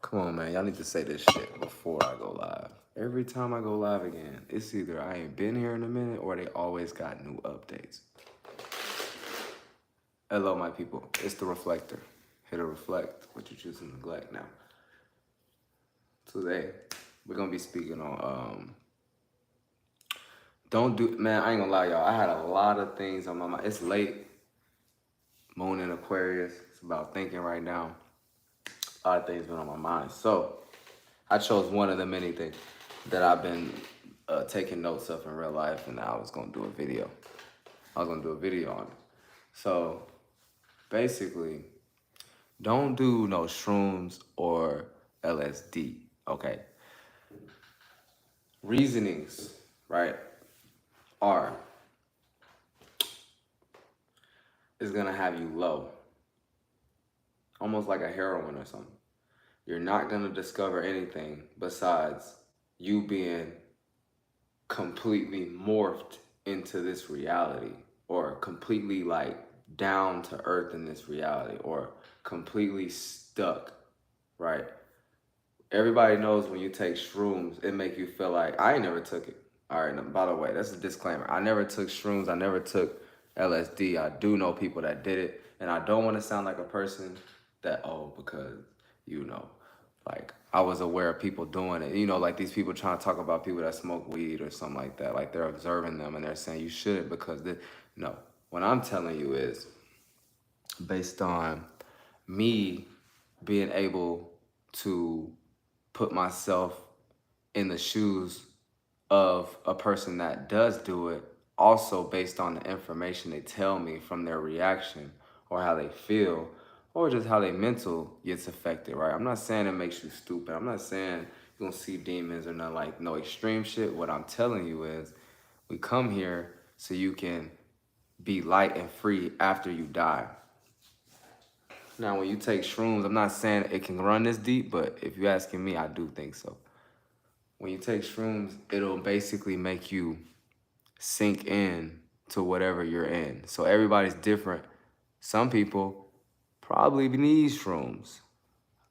Come on, man. Y'all need to say this shit before I go live. Every time I go live again, it's either I ain't been here in a minute or they always got new updates. Hello, my people. It's the reflector. Here to reflect what you choose to neglect. Now, today we're gonna be speaking on don't do, man. I ain't gonna lie, y'all. I had a lot of things on my mind. It's late. Moon in Aquarius. It's about thinking right now. A lot of things been on my mind. So I chose one of the many things that I've been taking notes of in real life, and I was gonna do a video. I was gonna do a video on it. So basically, don't do no shrooms or LSD. Okay. Reasonings, right, are is gonna have you low, almost like a heroin or something. You're not gonna discover anything besides you being completely morphed into this reality, or completely like down to earth in this reality, or completely stuck, right? Everybody knows when you take shrooms, it make you feel like, I ain't never took it. All right, now, by the way, that's a disclaimer. I never took shrooms. I never took LSD. I do know people that did it. And I don't want to sound like a person that, oh, because, you know, like I was aware of people doing it. You know, like these people trying to talk about people that smoke weed or something like that. Like they're observing them and they're saying you shouldn't because, no. What I'm telling you is based on me being able to put myself in the shoes of a person that does do it, also based on the information they tell me from their reaction or how they feel or just how their mental gets affected, right? I'm not saying it makes you stupid. I'm not saying you're gonna see demons or nothing, like no extreme shit. What I'm telling you is we come here so you can be light and free after you die. Now, when you take shrooms, I'm not saying it can run this deep, but if you're asking me, I do think so. When you take shrooms, it'll basically make you sink in to whatever you're in. So everybody's different. Some people probably need shrooms.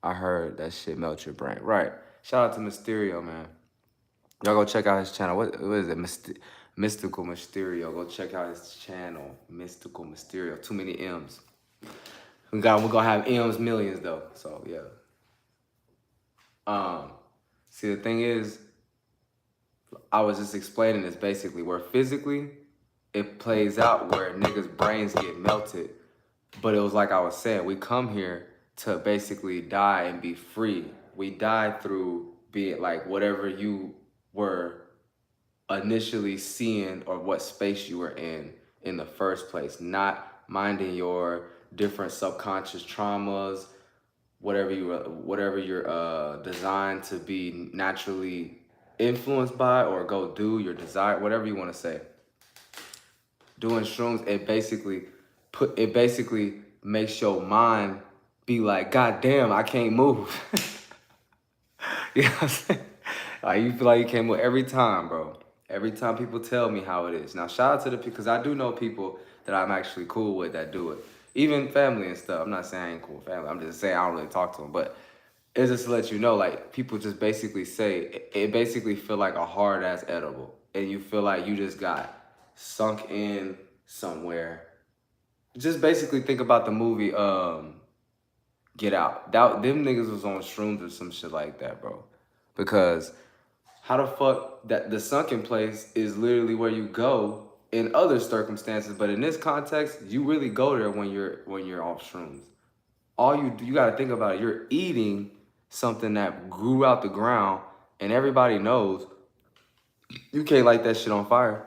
I heard that shit melt your brain. Right. Shout out to Mysterio, man. Y'all go check out his channel. What is it? Mystical Mysterio. Go check out his channel. Mystical Mysterio. Too many M's. We're gonna have M's millions though. So yeah. See, the thing is, I was just explaining this basically where physically it plays out where niggas' brains get melted. But it was like I was saying, we come here to basically die and be free. We die through being like whatever you were initially seeing or what space you were in the first place, not minding your different subconscious traumas, whatever you're designed to be naturally influenced by or go do your desire, whatever you want to say. Doing shrooms, it basically makes your mind be like, God damn, I can't move. You know what I'm saying? Like you feel like you can't move every time, bro. Every time people tell me how it is. Now shout out to the people, because I do know people that I'm actually cool with that do it. Even family and stuff. I'm not saying I ain't cool with family. I'm just saying I don't really talk to them. But it's just to let you know, like, people just basically say, it basically feel like a hard-ass edible. And you feel like you just got sunk in somewhere. Just basically think about the movie Get Out. Them niggas was on shrooms or some shit like that, bro. Because how the fuck that the sunken place is literally where you go in other circumstances, but in this context, you really go there when you're off shrooms. All you gotta think about it, you're eating something that grew out the ground, and everybody knows you can't light that shit on fire.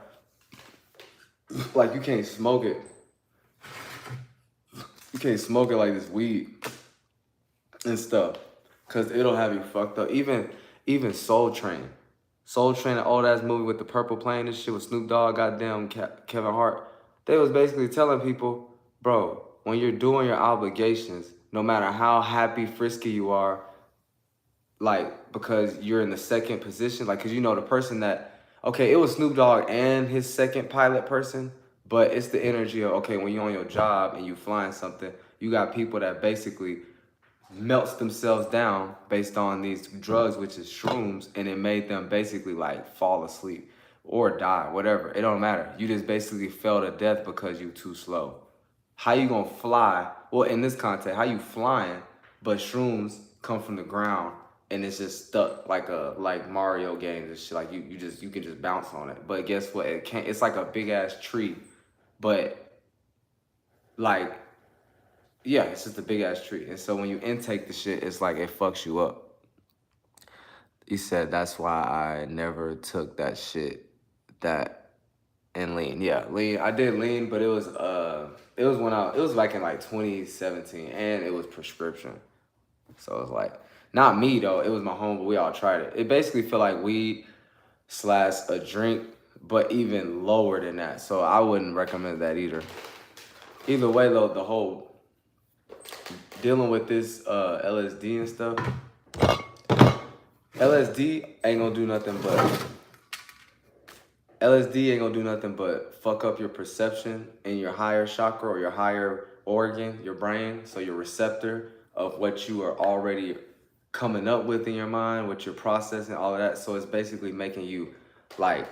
Like you can't smoke it. You can't smoke it like this weed and stuff, cause it'll have you fucked up. Even Soul Train. Soul Train, an old ass movie with the purple plane and shit with Snoop Dogg, goddamn Kevin Hart. They was basically telling people, bro, when you're doing your obligations, no matter how happy, frisky you are, like, because you're in the second position, like, because you know the person that, okay, it was Snoop Dogg and his second pilot person, but it's the energy of, okay, when you're on your job and you flying something, you got people that basically melts themselves down based on these drugs, which is shrooms, and it made them basically like fall asleep or die, whatever. It don't matter. You just basically fell to death because you too slow. How you gonna fly? Well, in this context, how you flying, but shrooms come from the ground and it's just stuck like Mario games and shit. Like you can just bounce on it. But guess what? It can't. It's like a big ass tree, but like yeah, it's just a big ass tree. And so when you intake the shit, it's like it fucks you up. He said that's why I never took that shit. That and lean. Yeah, lean. I did lean, but it was it was like in like 2017 and it was prescription. So it was like not me though, it was my home, but we all tried it. It basically felt like weed slash a drink, but even lower than that. So I wouldn't recommend that either. Either way though, the whole dealing with this LSD and stuff, LSD ain't gonna do nothing but fuck up your perception in your higher chakra or your higher organ, your brain, so your receptor of what you are already coming up with in your mind, what you're processing, all of that. So it's basically making you like,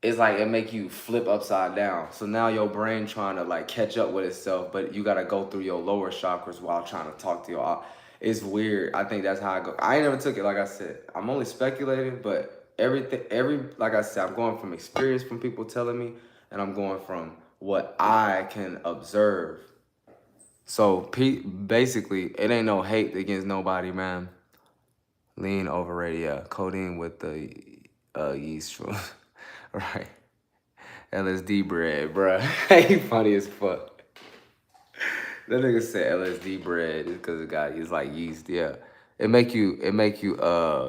it's like it make you flip upside down. So now your brain trying to like catch up with itself, but you gotta go through your lower chakras while trying to talk to your. It's weird. I think that's how I go. I ain't never took it. Like I said, I'm only speculating, but like I said, I'm going from experience from people telling me, and I'm going from what I can observe. So basically, it ain't no hate against nobody, man. Lean overrated, yeah. Codeine with the yeast, right? LSD bread, bruh. He funny as fuck. That nigga said LSD bread because it's like yeast, yeah. It make you,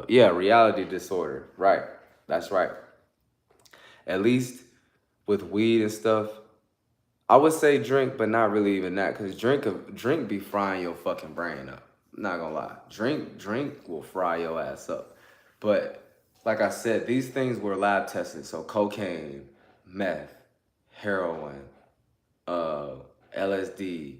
yeah, reality disorder, right? That's right. At least with weed and stuff, I would say drink, but not really even that, because drink be frying your fucking brain up. I'm not gonna lie. Drink will fry your ass up. But like I said, these things were lab tested. So cocaine, meth, heroin, LSD.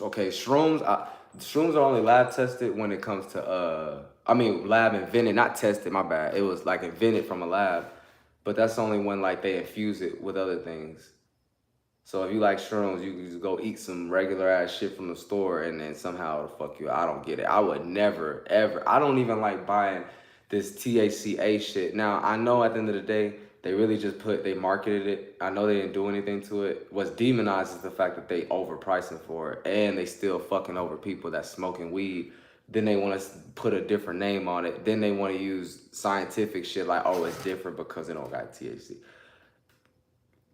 Okay, shrooms. Shrooms are only lab tested when it comes to I mean lab invented, not tested. My bad. It was like invented from a lab, but that's only when like they infuse it with other things. So if you like shrooms, you can just go eat some regular ass shit from the store and then somehow it'll fuck you. I don't get it. I would never, ever. I don't even like buying this THCA shit. Now, I know at the end of the day, they really just they marketed it. I know they didn't do anything to it. What's demonized is the fact that they overpricing for it and they still fucking over people that's smoking weed. Then they want to put a different name on it. Then they want to use scientific shit like, oh, it's different because it don't got THC.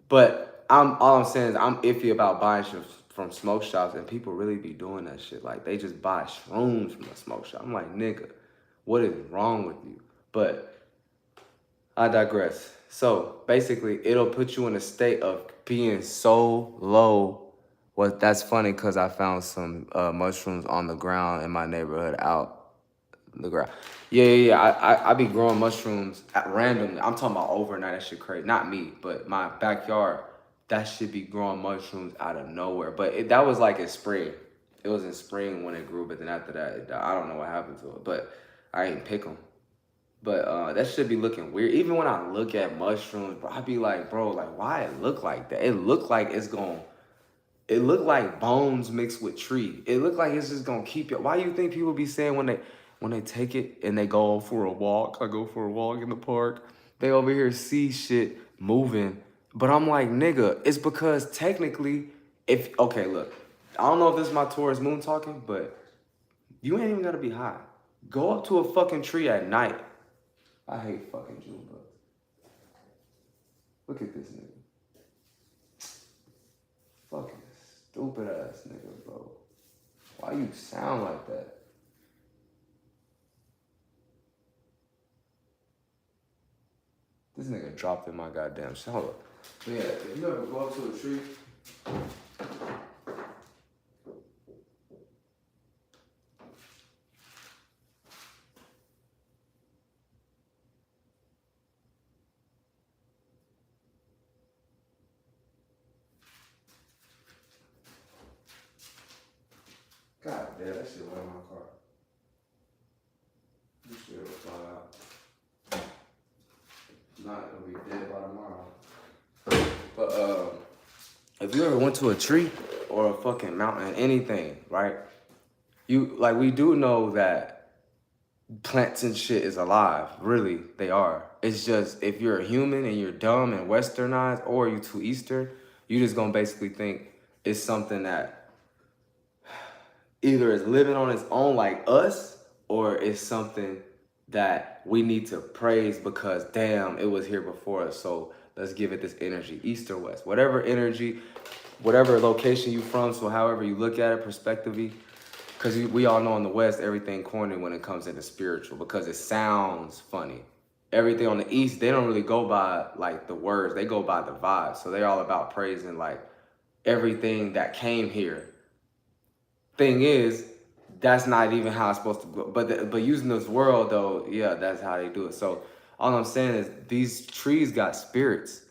But all I'm saying is I'm iffy about buying shit from smoke shops, and people really be doing that shit. Like they just buy shrooms from a smoke shop. I'm like, nigga, what is wrong with you? But I digress. So basically, it'll put you in a state of being so low. Well, that's funny because I found some mushrooms on the ground in my neighborhood out the ground. Yeah. I be growing mushrooms at random. I'm talking about overnight. That shit crazy. Not me, but my backyard. That should be growing mushrooms out of nowhere. But that was like in spring. It was in spring when it grew. But then after that, I don't know what happened to it. But I ain't pick them. But that should be looking weird. Even when I look at mushrooms, bro, I be like, bro, like why it look like that? It look like it's going. It looked like bones mixed with tree. It looked like it's just gonna keep you. Why do you think people be saying when they take it and they go for a walk? I go for a walk in the park. They over here see shit moving, but I'm like, nigga, it's because technically, if okay, look, I don't know if this is my Taurus moon talking, but you ain't even gotta be high. Go up to a fucking tree at night. I hate fucking June bugs. Look at this nigga. Fucking stupid ass nigga, bro. Why you sound like that? This nigga dropped in my goddamn shit. Hold up. But yeah, if you ever go up to a tree, God Yeah, that shit went in my car. This shit will fly out. Not gonna be dead by tomorrow. But if you ever went to a tree or a fucking mountain, anything, right? We do know that plants and shit is alive. Really, they are. It's just if you're a human and you're dumb and westernized, or you too Eastern, you just gonna basically think it's something that either is living on its own like us, or it's something that we need to praise because damn, it was here before us. So let's give it this energy, east or west, whatever energy, whatever location you from. So however you look at it, perspectively, because we all know in the West, everything corny when it comes into spiritual because it sounds funny. Everything on the East, they don't really go by like the words, they go by the vibes. So they're all about praising like everything that came here. Thing is, that's not even how it's supposed to go. But using this world though, yeah, that's how they do it. So all I'm saying is these trees got spirits.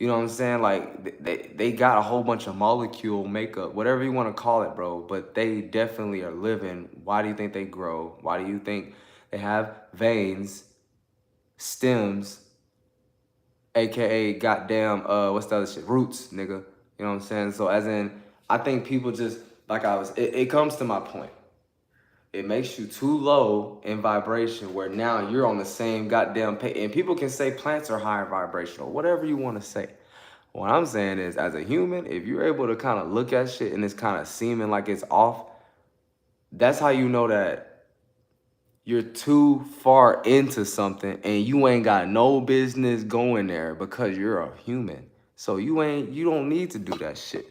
You know what I'm saying? Like they got a whole bunch of molecule makeup, whatever you want to call it, bro. But they definitely are living. Why do you think they grow? Why do you think they have veins, stems, aka goddamn what's the other shit? Roots, nigga. You know what I'm saying? So as in, I think people just it comes to my point. It makes you too low in vibration where now you're on the same goddamn page. And people can say plants are higher vibrational, whatever you want to say. What I'm saying is, as a human, if you're able to kind of look at shit and it's kind of seeming like it's off, that's how you know that you're too far into something and you ain't got no business going there because you're a human. So you don't need to do that shit.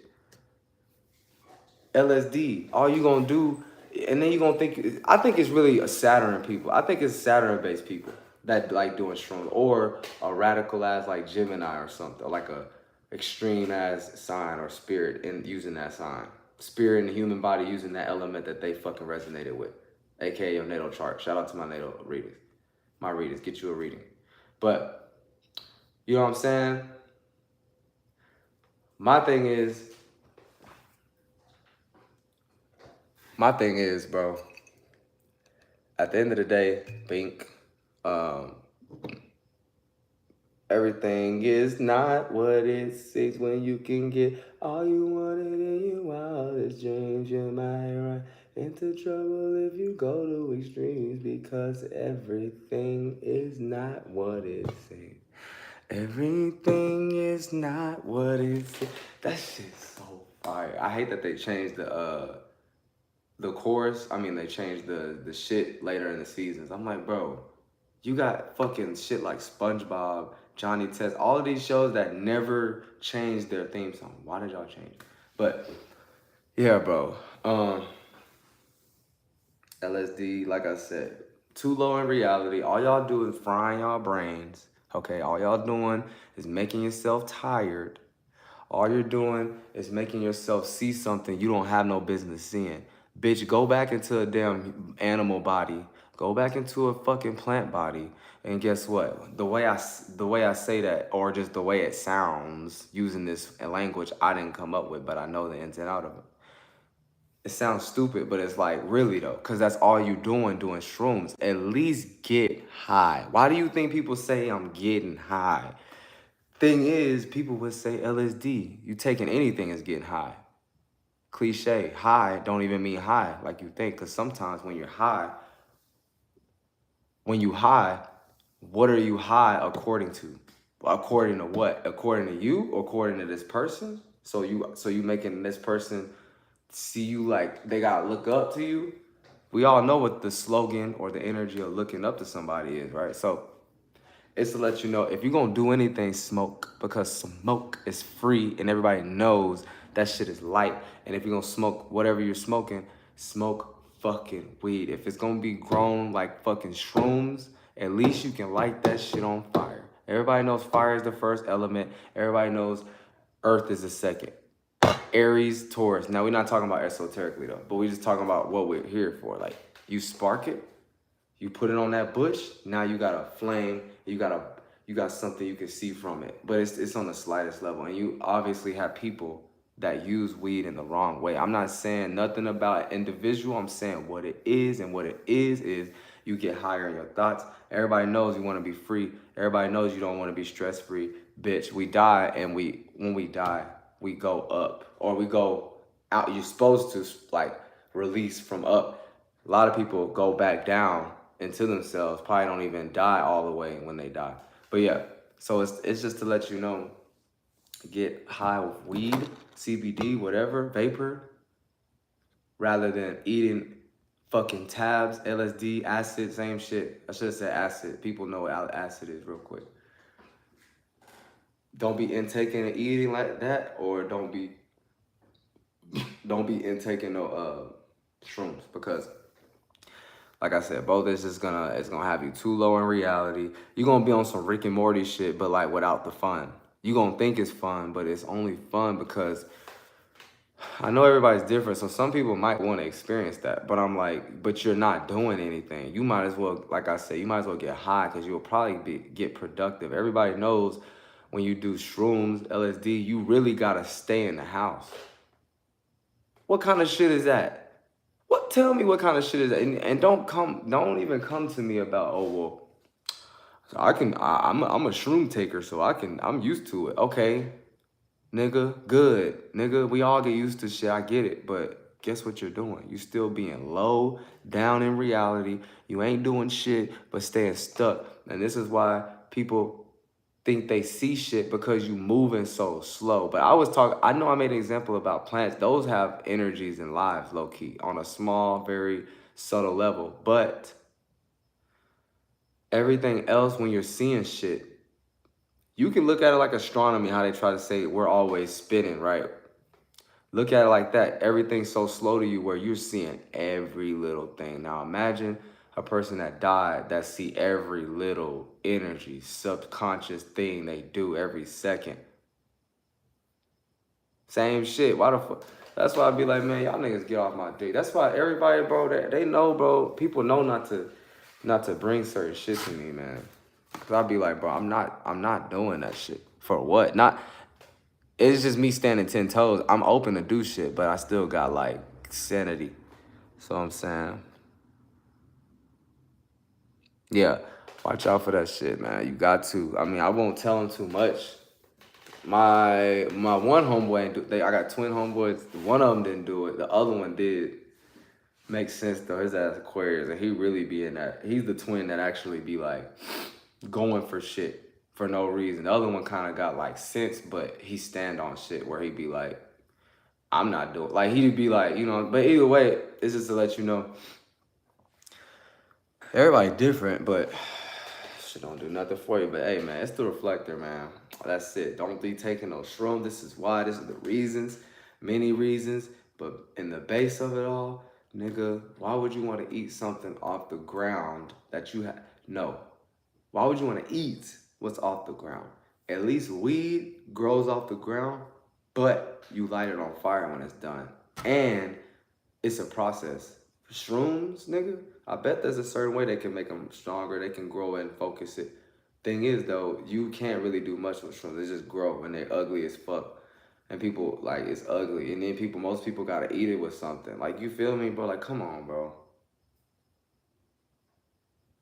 LSD, all you gonna do, and then you gonna think, I think it's really a Saturn people. I think it's Saturn-based people that like doing shrooms, or a radical ass like Gemini or something, or like a extreme ass sign or spirit in using that sign. Spirit in the human body using that element that they fucking resonated with, aka your natal chart. Shout out to my natal readers. My readers, get you a reading. But, you know what I'm saying? My thing is, bro, at the end of the day, Bink, everything is not what it seems when you can get all you wanted in your wildest dreams. You might run into trouble if you go to extremes because everything is not what it seems. Everything is not what it seems. That shit's so fire. I hate that they changed the chorus. I mean, they changed the shit later in the seasons. I'm like, bro, you got fucking shit like SpongeBob, Johnny Test, all of these shows that never changed their theme song. Why did y'all change it? But yeah, bro. LSD, like I said, too low in reality. All y'all do is frying y'all brains. Okay, all y'all doing is making yourself tired. All you're doing is making yourself see something you don't have no business seeing. Bitch, go back into a damn animal body. Go back into a fucking plant body. And guess what? The way I say that, or just the way it sounds, using this language I didn't come up with, but I know the ins and out of it. It sounds stupid, but it's like, really though, because that's all you doing shrooms. At least get high. Why do you think people say I'm getting high? Thing is, people would say LSD. You taking anything as getting high. Cliche, high don't even mean high like you think, because sometimes when you're high, what are you high according to? According to what? According to you? According to this person? So you making this person see you like they gotta look up to you? We all know what the slogan or the energy of looking up to somebody is, right? So it's to let you know, if you're gonna do anything, smoke, because smoke is free and everybody knows that shit is light. And if you're gonna smoke whatever you're smoking, smoke fucking weed. If it's gonna be grown like fucking shrooms, at least you can light that shit on fire. Everybody knows fire is the first element. Everybody knows earth is the second. Aries, Taurus. Now, we're not talking about esoterically though, but we're just talking about what we're here for. Like, you spark it, you put it on that bush, now you got a flame, you got something you can see from it. But it's on the slightest level. And you obviously have people that use weed in the wrong way. I'm not saying nothing about individual. I'm saying what it is, and what it is you get higher in your thoughts. Everybody knows you want to be free. Everybody knows you don't want to be stress-free. Bitch, we die, and when we die, we go up, or we go out. You're supposed to like release from up. A lot of people go back down into themselves, probably don't even die all the way when they die. But yeah, so it's just to let you know, get high with weed, CBD, whatever, vapor, rather than eating fucking tabs, LSD, acid, same shit. I should have said acid. People know what acid is real quick. Don't be intaking and eating like that, or don't be intaking no shrooms, because like I said, both is just it's gonna have you too low in reality. You're gonna be on some Rick and Morty shit, but like without the fun. You're gonna think it's fun, but it's only fun because I know everybody's different, so some people might want to experience that, but I'm like, but you're not doing anything. You might as well, like I said, you might as well get high, because you'll probably get productive. Everybody knows when you do shrooms, LSD, you really gotta stay in the house. What kind of shit is that? Tell me what kind of shit is that? And don't even come to me about, oh well, I'm a shroom taker, so I'm used to it. Okay, nigga, good. Nigga, we all get used to shit, I get it. But guess what you're doing? You still being low, down in reality. You ain't doing shit, but staying stuck. And this is why people think they see shit, because you moving so slow. But I know I made an example about plants. Those have energies and lives, low key, on a small, very subtle level. But everything else, when you're seeing shit, you can look at it like astronomy, how they try to say we're always spinning, right? Look at it like that. Everything's so slow to you where you're seeing every little thing. Now imagine a person that died that see every little energy, subconscious thing they do every second. Same shit. Why the fuck? That's why I be like, man, y'all niggas get off my dick. That's why everybody, bro, they know, bro. People know not to bring certain shit to me, man. Cause I be like, bro, I'm not doing that shit. For what? It's just me standing 10 toes. I'm open to do shit, but I still got like sanity. So I'm saying, yeah, watch out for that shit, man. You got to. I mean, I won't tell them too much. My one homeboy ain't do. I got twin homeboys. One of them didn't do it. The other one did. Makes sense though. His ass Aquarius, and he really be in that. He's the twin that actually be like going for shit for no reason. The other one kind of got like sense, but he stand on shit where he be like, I'm not doing. Like he'd be like, you know. But either way, it's just to let you know, everybody different, but shit don't do nothing for you. But hey, man, it's the reflector, man. That's it. Don't be taking no shroom. This is why. This is the reasons. Many reasons. But in the base of it all, nigga, why would you want to eat something off the ground that you have? No. Why would you want to eat what's off the ground? At least weed grows off the ground, but you light it on fire when it's done. And it's a process. Shrooms, nigga, I bet there's a certain way they can make them stronger. They can grow and focus it. Thing is, though, you can't really do much with shrooms. They just grow and they're ugly as fuck. And people, like, it's ugly. And then most people gotta eat it with something. Like, you feel me, bro? Like, come on, bro.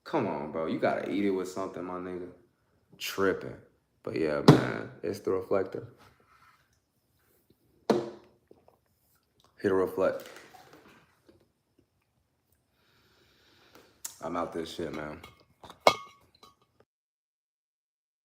Come on, bro. You gotta eat it with something, my nigga. Tripping. But yeah, man, it's the reflector. Hit a reflect. I'm out this shit, man.